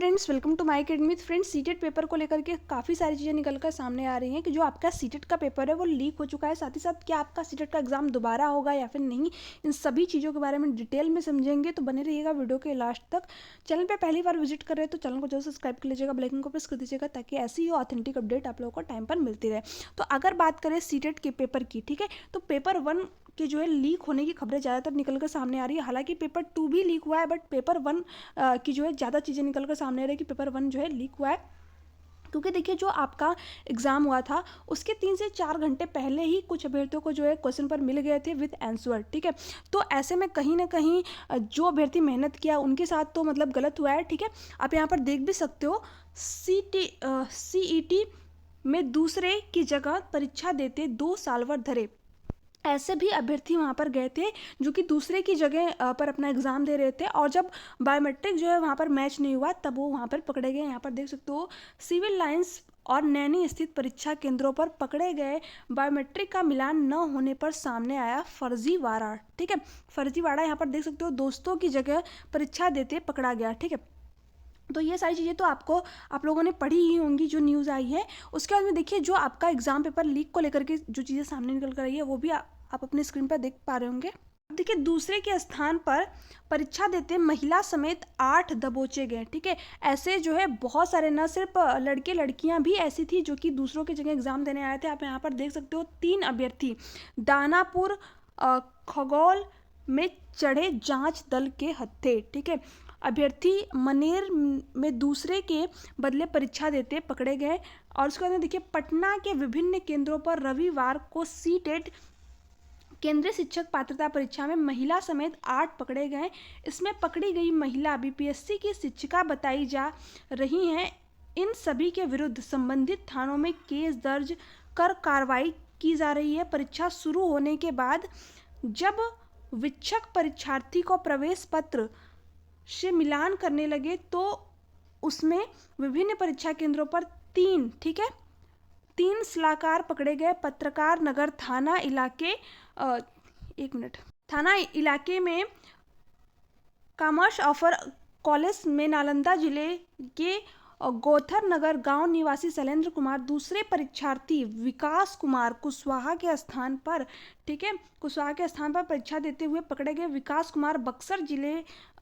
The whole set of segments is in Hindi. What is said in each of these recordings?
Friends welcome to my academy. Friends CTET paper को लेकर के काफ़ी सारी चीज़ें निकल कर सामने आ रही हैं कि जो आपका सीटेट का पेपर है वो लीक हो चुका है। साथ ही साथ क्या आपका सीटेट का एग्जाम दोबारा होगा या फिर नहीं, इन सभी चीज़ों के बारे में डिटेल में समझेंगे। तो बने रहिएगा वीडियो के लास्ट तक। चैनल पर पहली बार विजिट कर रहे हैं तो चैनल को जरूर सब्सक्राइब कर लीजिएगा, बेल आइकन को प्रेस कर दीजिएगा ताकि ऐसी ही ऑथेंटिक अपडेट आप लोगों को टाइम पर मिलती रहे। तो अगर बात करें सीटेट के पेपर की, ठीक है, तो पेपर 1 के जो है लीक होने की खबरें ज़्यादातर निकल कर सामने आ रही है। हालांकि पेपर 2 भी लीक हुआ है, बट पेपर 1 की जो है ज़्यादा चीज़ें निकल कर सामने आ रही है कि पेपर 1 जो है लीक हुआ है। क्योंकि देखिए जो आपका एग्ज़ाम हुआ था उसके 3 से 4 घंटे पहले ही कुछ अभ्यर्थियों को जो है क्वेश्चन पर मिल गए थे विद आंसर, ठीक है। तो ऐसे में कहीं ना कहीं जो अभ्यर्थी मेहनत किया उनके साथ तो मतलब गलत हुआ है, ठीक है। आप यहाँ पर देख भी सकते हो CET में दूसरे की जगह परीक्षा देते 2 सालवर धरे। ऐसे भी अभ्यर्थी वहाँ पर गए थे जो कि दूसरे की जगह पर अपना एग्ज़ाम दे रहे थे, और जब बायोमेट्रिक जो है वहाँ पर मैच नहीं हुआ तब वो वहाँ पर पकड़े गए। यहाँ पर देख सकते हो सिविल लाइंस और नैनी स्थित परीक्षा केंद्रों पर पकड़े गए बायोमेट्रिक का मिलान न होने पर सामने आया फर्जीवाड़ा, ठीक है। फर्जीवाड़ा यहाँ पर देख सकते हो दोस्तों की जगह परीक्षा देते पकड़ा गया, ठीक है। तो ये सारी चीज़ें तो आप लोगों ने पढ़ी ही होंगी जो न्यूज़ आई है। उसके बाद में देखिए जो आपका एग्जाम पेपर लीक को लेकर के जो चीज़ें सामने निकल कर आई है वो भी आप अपने स्क्रीन पर देख पा रहे होंगे। देखिए दूसरे के स्थान पर परीक्षा देते महिला समेत 8 दबोचे गए, ठीक है। ऐसे जो है बहुत सारे, न सिर्फ लड़के लड़कियां भी ऐसी थी जो कि दूसरों की जगह एग्जाम देने आए थे। आप यहाँ पर देख सकते हो 3 अभ्यर्थी दानापुर खगौल में चढ़े जांच दल के हत्थे, ठीक है। अभ्यर्थी मनेर में दूसरे के बदले परीक्षा देते पकड़े गए। और उसके बाद में देखिए पटना के विभिन्न केंद्रों पर रविवार को सीटेट केंद्रीय शिक्षक पात्रता परीक्षा में महिला समेत 8 पकड़े गए। इसमें पकड़ी गई महिला बीपीएससी की शिक्षिका बताई जा रही हैं। इन सभी के विरुद्ध संबंधित थानों में केस दर्ज कर कार्रवाई की जा रही है। परीक्षा शुरू होने के बाद जब विक्षक परीक्षार्थी को प्रवेश पत्र से मिलान करने लगे तो उसमें विभिन्न परीक्षा केंद्रों पर 3, ठीक है, 3 सलाहकार पकड़े गए। पत्रकार नगर थाना इलाके थाना इलाके में कॉमर्स ऑफर कॉलेज में नालंदा जिले के गोथर नगर गांव निवासी शैलेंद्र कुमार दूसरे परीक्षार्थी विकास कुमार कुशवाहा के स्थान पर, ठीक है, कुशवाहा के स्थान पर परीक्षा देते हुए पकड़े गए। विकास कुमार बक्सर जिले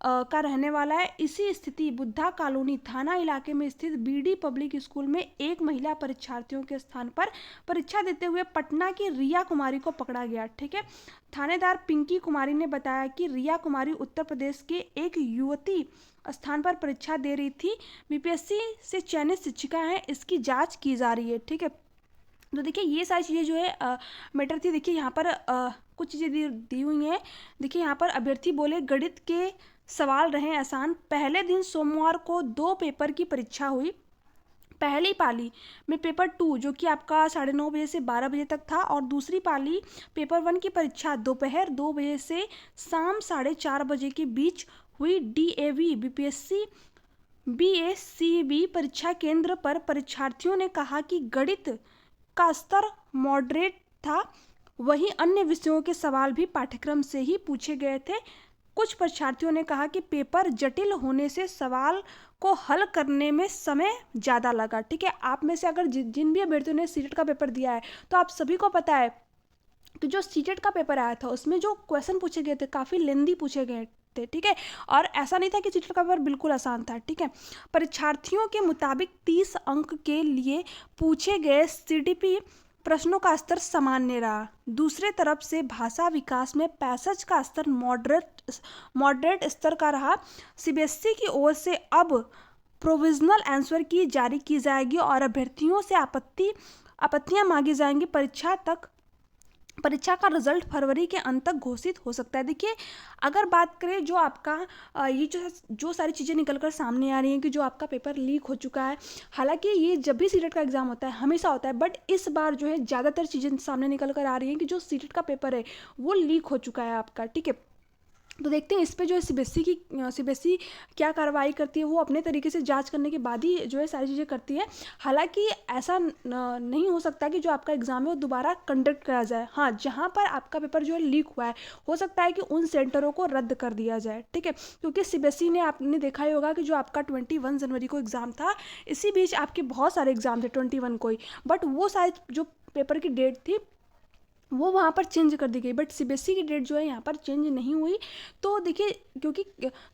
का रहने वाला है। इसी स्थिति बुद्धा कॉलोनी थाना इलाके में स्थित बीडी पब्लिक स्कूल में एक महिला परीक्षार्थियों के स्थान पर परीक्षा देते हुए पटना की रिया कुमारी को पकड़ा गया, ठीक है। थानेदार पिंकी कुमारी ने बताया कि रिया कुमारी उत्तर प्रदेश के एक युवती स्थान पर परीक्षा दे रही थी। बीपीएससी से चयनित शिक्षिका है, इसकी जांच की जा रही है, ठीक है। तो देखिए ये सारी चीज़ें जो है मैटर थी। देखिए यहाँ पर कुछ चीज़ें दी हुई हैं। देखिए यहाँ पर अभ्यर्थी बोले गणित के सवाल रहे आसान। पहले दिन सोमवार को 2 पेपर की परीक्षा हुई। पहली पाली में पेपर 2 जो कि आपका 9:30 बजे से 12 बजे तक था, और दूसरी पाली पेपर 1 की परीक्षा दोपहर 2 बजे से शाम 4:30 बजे के बीच हुई। DAV बीपीएससी BACB परीक्षा केंद्र पर परीक्षार्थियों ने कहा कि गणित का स्तर मॉडरेट था, वहीं अन्य विषयों के सवाल भी पाठ्यक्रम से ही पूछे गए थे। कुछ परीक्षार्थियों ने कहा कि पेपर जटिल होने से सवाल को हल करने में समय ज़्यादा लगा, ठीक है। आप में से अगर जिन भी अभ्यर्थियों ने सीटेट का पेपर दिया है तो आप सभी को पता है कि जो सीटेट का पेपर आया था उसमें जो क्वेश्चन पूछे गए थे काफ़ी लेंदी पूछे गए थे, ठीक है। और ऐसा नहीं था कि सीटेट का पेपर बिल्कुल आसान था, ठीक है। परीक्षार्थियों के मुताबिक 30 अंक के लिए पूछे गए CDP प्रश्नों का स्तर सामान्य रहा। दूसरे तरफ से भाषा विकास में पैसेज का स्तर मॉडरेट स्तर का रहा। CBSE की ओर से अब प्रोविजनल आंसर की जारी की जाएगी और अभ्यर्थियों से आपत्तियां मांगी जाएंगी। परीक्षा का रिजल्ट फरवरी के अंत तक घोषित हो सकता है। देखिए अगर बात करें जो आपका ये जो सारी चीज़ें निकलकर सामने आ रही हैं कि जो आपका पेपर लीक हो चुका है। हालांकि ये जब भी सीटेट का एग्जाम होता है हमेशा होता है, बट इस बार जो है ज़्यादातर चीज़ें सामने निकल कर आ रही हैं कि जो सीटेट का पेपर है वो लीक हो चुका है आपका, ठीक है। तो देखते हैं इस पे जो है सीबीएसई क्या कार्रवाई करती है। वो अपने तरीके से जांच करने के बाद ही जो है सारी चीज़ें करती है। हालांकि ऐसा नहीं हो सकता कि जो आपका एग्ज़ाम है वो दोबारा कंडक्ट करा जाए। हाँ, जहाँ पर आपका पेपर जो है लीक हुआ है, हो सकता है कि उन सेंटरों को रद्द कर दिया जाए, ठीक है। क्योंकि सीबीएसई ने, आपने देखा ही होगा कि जो आपका 21 जनवरी को एग्ज़ाम था, इसी बीच आपके बहुत सारे एग्ज़ाम थे 21 को ही, बट वो सारे जो पेपर की डेट थी वो वहाँ पर चेंज कर दी गई, बट सीबीएसई की डेट जो है यहाँ पर चेंज नहीं हुई। तो देखिए, क्योंकि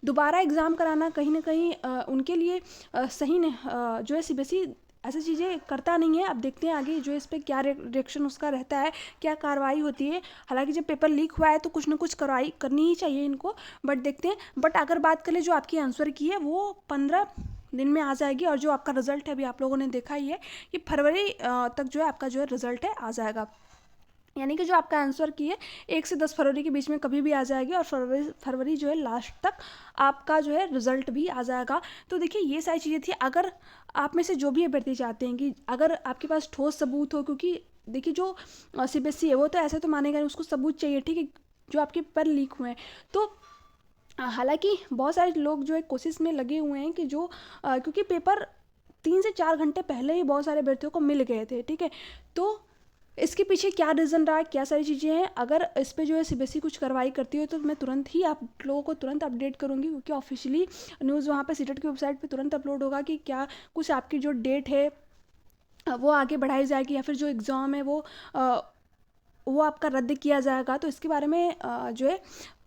दोबारा एग्ज़ाम कराना कहीं ना कहीं उनके लिए सही नहीं, जो है सीबीएसई ऐसी चीज़ें करता नहीं है। अब देखते हैं आगे जो इस पर क्या रिएक्शन उसका रहता है, क्या कार्रवाई होती है। हालांकि जब पेपर लीक हुआ है तो कुछ ना कुछ कार्रवाई करनी ही चाहिए इनको, बट देखते हैं। बट अगर बात करें जो आपकी आंसर की है, वो 15 दिन में आ जाएगी, और जो आपका रिजल्ट है अभी आप लोगों ने देखा ही है कि फरवरी तक जो है आपका जो है रिजल्ट है आ जाएगा। यानी कि जो आपका आंसर की है 1 से 10 फरवरी के बीच में कभी भी आ जाएगी, और फरवरी जो है लास्ट तक आपका जो है रिजल्ट भी आ जाएगा। तो देखिए, ये सारी चीज़ें थी। अगर आप में से जो भी अभ्यर्थी चाहते हैं कि अगर आपके पास ठोस सबूत हो, क्योंकि देखिए जो सीबीएसई है वो तो ऐसे तो मानेगा नहीं, उसको सबूत चाहिए, ठीक है, जो आपके पेपर लीक हुए हैं। तो हालांकि बहुत सारे लोग जो है कोशिश में लगे हुए हैं कि जो क्योंकि पेपर 3 से 4 घंटे पहले ही बहुत सारे अभ्यर्थियों को मिल गए थे, ठीक है। तो इसके पीछे क्या रीज़न रहा है, क्या सारी चीज़ें हैं, अगर इस पे जो है सीबीएसई कुछ कार्रवाई करती है तो मैं तुरंत ही आप लोगों को तुरंत अपडेट करूँगी, क्योंकि ऑफिशियली न्यूज़ वहाँ पे सीटेट की वेबसाइट पे तुरंत अपलोड होगा कि क्या कुछ आपकी जो डेट है वो आगे बढ़ाई जाएगी, या फिर जो एग्ज़ाम है वो आपका रद्द किया जाएगा। तो इसके बारे में जो है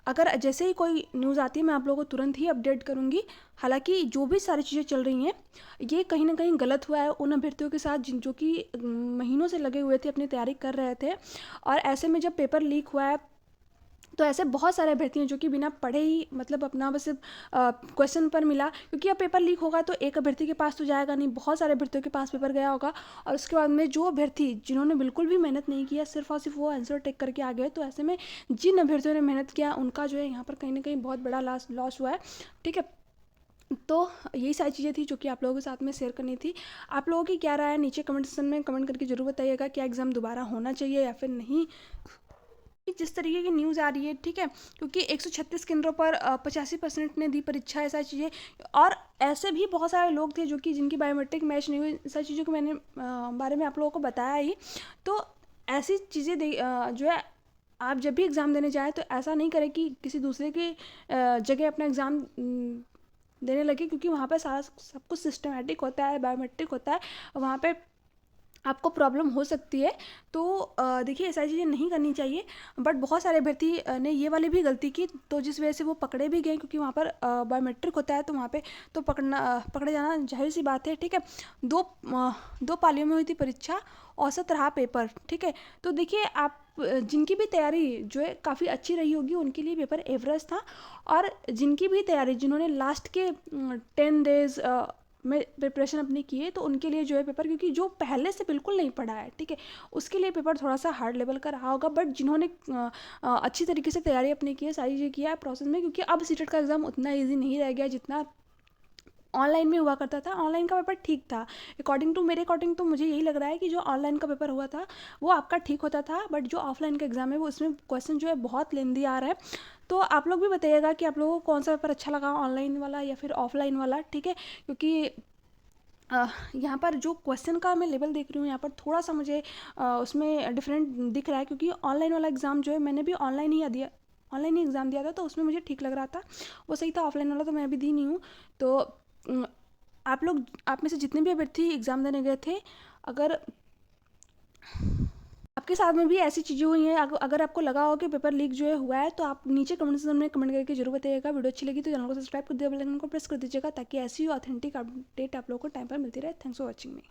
अगर जैसे ही कोई न्यूज़ आती है मैं आप लोगों को तुरंत ही अपडेट करूँगी। हालांकि जो भी सारी चीज़ें चल रही हैं ये कहीं ना कहीं गलत हुआ है उन अभ्यर्थियों के साथ जिन जो कि महीनों से लगे हुए थे, अपनी तैयारी कर रहे थे, और ऐसे में जब पेपर लीक हुआ है तो ऐसे बहुत सारे अभ्यर्थी हैं जो कि बिना पढ़े ही, मतलब अपना बस क्वेश्चन पर मिला, क्योंकि अब पेपर लीक होगा तो एक अभ्यर्थी के पास तो जाएगा नहीं, बहुत सारे अभ्यर्थियों के पास पेपर गया होगा। और उसके बाद में जो अभ्यर्थी जिन्होंने बिल्कुल भी मेहनत नहीं किया, सिर्फ और सिर्फ वो आंसर टेक करके आ गए, तो ऐसे में जिन अभ्यर्थियों ने मेहनत किया उनका जो है यहाँ पर कहीं ना कहीं बहुत बड़ा लॉस हुआ है, ठीक है। तो यही सारी चीज़ें थी जो कि आप लोगों के साथ में शेयर करनी थी। आप लोगों की क्या राय है नीचे कमेंट सेक्शन में कमेंट करके जरूर बताइएगा, क्या एग्ज़ाम दोबारा होना चाहिए या फिर नहीं। जिस तरीके की न्यूज़ आ रही है, ठीक है, क्योंकि 136 केंद्रों पर 85% ने दी परीक्षा, ऐसा चीज़ें, और ऐसे भी बहुत सारे लोग थे जो कि जिनकी बायोमेट्रिक मैच नहीं हुई, सारी चीज़ों के मैंने बारे में आप लोगों को बताया ही। तो ऐसी चीज़ें जो है आप जब भी एग्ज़ाम देने जाएँ तो ऐसा नहीं करें कि किसी दूसरे के जगह अपना एग्ज़ाम देने लगे, क्योंकि वहाँ पर सारा सब कुछ सिस्टमेटिक होता है, बायोमेट्रिक होता है, वहाँ पे आपको प्रॉब्लम हो सकती है। तो देखिए, ऐसी चीज़ें नहीं करनी चाहिए, बट बहुत सारे अभ्यर्थी ने ये वाली भी गलती की, तो जिस वजह से वो पकड़े भी गए, क्योंकि वहाँ पर बायोमेट्रिक होता है, तो वहाँ पे तो पकड़े जाना जाहिर सी बात है, ठीक है। दो पालियों में हुई थी परीक्षा, औसत रहा पेपर, ठीक है। तो देखिए, आप जिनकी भी तैयारी जो है काफ़ी अच्छी रही होगी उनके लिए पेपर एवरेज था, और जिनकी भी तैयारी, जिन्होंने लास्ट के 10 डेज में प्रिपरेशन अपनी की है, तो उनके लिए जो है पेपर, क्योंकि जो पहले से बिल्कुल नहीं पढ़ा है, ठीक है, उसके लिए पेपर थोड़ा सा हार्ड लेवल का रहा होगा। बट जिन्होंने अच्छी तरीके से तैयारी अपनी की है, सारी चीज़ें किया है प्रोसेस में, क्योंकि अब सीटेट का एग्ज़ाम उतना ईजी नहीं रह गया जितना ऑनलाइन में हुआ करता था। ऑनलाइन का पेपर ठीक था, मेरे अकॉर्डिंग तो मुझे यही लग रहा है कि जो ऑनलाइन का पेपर हुआ था वो आपका ठीक होता था, बट जो ऑफलाइन का एग्ज़ाम है वो इसमें क्वेश्चन जो है बहुत लेंदी आ रहा है। तो आप लोग भी बताइएगा कि आप लोगों को कौन सा पेपर अच्छा लगा, ऑनलाइन वाला या फिर ऑफलाइन वाला, ठीक है। क्योंकि यहाँ पर जो क्वेश्चन का मैं लेवल देख रही हूँ, यहाँ पर थोड़ा सा मुझे उसमें डिफरेंट दिख रहा है, क्योंकि ऑनलाइन वाला एग्ज़ाम जो है मैंने भी ऑनलाइन ही एग्ज़ाम दिया था, तो उसमें मुझे ठीक लग रहा था, वो सही था। ऑफलाइन वाला तो मैं अभी दी नहीं हूँ। तो आप में से जितने भी अभ्यर्थी एग्ज़ाम देने गए थे, अगर आपके साथ में भी ऐसी चीज़ें हुई हैं, अगर आपको लगा हो कि पेपर लीक जो है हुआ है, तो आप नीचे कमेंट सेक्शन में कमेंट करके जरूर बताइएगा। वीडियो अच्छी लगी तो चैनल को सब्सक्राइब कर दिया, बेल आइकन को प्रेस कर दीजिएगा, ताकि ऐसी ऑथेंटिक अपडेट आप लोगों को टाइम पर मिलती रहे। Thanks for watching me.